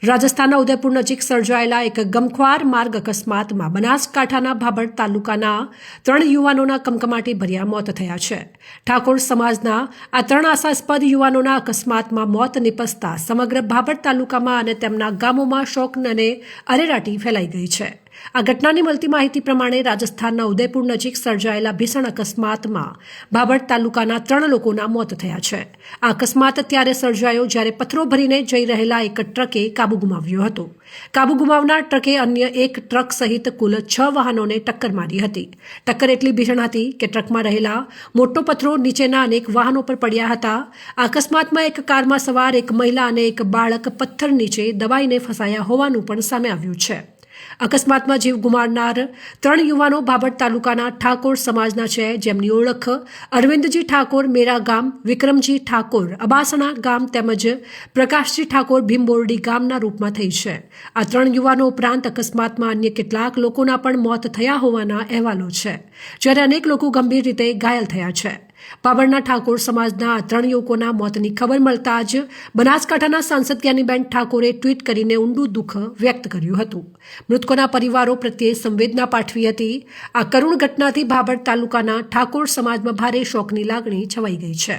રાજસ્થાનના ઉદયપુર નજીક સર્જાયેલા એક ગમખ્વાર માર્ગ અકસ્માતમાં બનાસકાંઠાના ભાભર તાલુકાના 3 યુવાનોના કમકમાટી ભર્યા મોત થયા છે. ઠાકોર સમાજના આ 3 આશાસ્પદ યુવાનોના અકસ્માતમાં મોત નિપજતા સમગ્ર ભાભર તાલુકામાં અને તેમના ગામોમાં શોક અને અરેરાટી ફેલાઈ ગઈ છે. આ ઘટનાની મળતી માહિતી પ્રમાણે રાજસ્થાનના ઉદયપુર નજીક સર્જાયેલા ભીષણ અકસ્માતમાં ભાભર તાલુકાના 3 લોકોના મોત થયા છે. આ અકસ્માત ત્યારે સર્જાયો જ્યારે પથ્થરો ભરીને જઈ રહેલા એક ટ્રકે કાબુ ગુમાવ્યો હતો. કાબુ ગુમાવનાર ટ્રકે અન્ય એક ટ્રક સહિત કુલ 6 વાહનોને ટક્કર મારી હતી. ટક્કર એટલી ભીષણ હતી કે ટ્રકમાં રહેલા મોટો પથ્થરો નીચેના અનેક વાહનો પર પડ્યા હતા. આ અકસ્માતમાં એક કારમાં સવાર એક મહિલા અને એક બાળક પથ્થર નીચે દબાઈને ફસાયા હોવાનું પણ સામે આવ્યું છે. અકસ્માતમાં જીવ ગુમાવનાર 3 યુવાનો ભાભર તાલુકાના ઠાકોર સમાજના છે, જેમની ઓળખ અરવિંદજી ઠાકોર મેરા ગામ, વિક્રમજી ઠાકોર અબાસણા ગામ તેમજ પ્રકાશજી ઠાકોર ભીમબોરડી ગામના રૂપમાં થઈ છે. આ 3 યુવાનો ઉપરાંત અકસ્માતમાં અન્ય કેટલાક લોકોના પણ મોત થયા હોવાના અહેવાલો છે, જ્યારે અનેક લોકો ગંભીર રીતે ઘાયલ થયા છે. ભાભરના ઠાકોર સમાજના આ 3 યુવકોના મોતની ખબર મળતા જ બનાસકાંઠાના સાંસદ જ્ઞાનીબેન ઠાકોરે ટ્વીટ કરીને ઊંડું દુઃખ વ્યક્ત કર્યું હતું. મૃતકોના પરિવારો પ્રત્યે સંવેદના પાઠવી હતી. આ કરુણ ઘટનાથી ભાભર તાલુકાના ઠાકોર સમાજમાં ભારે શોકની લાગણી છવાઈ ગઈ છે.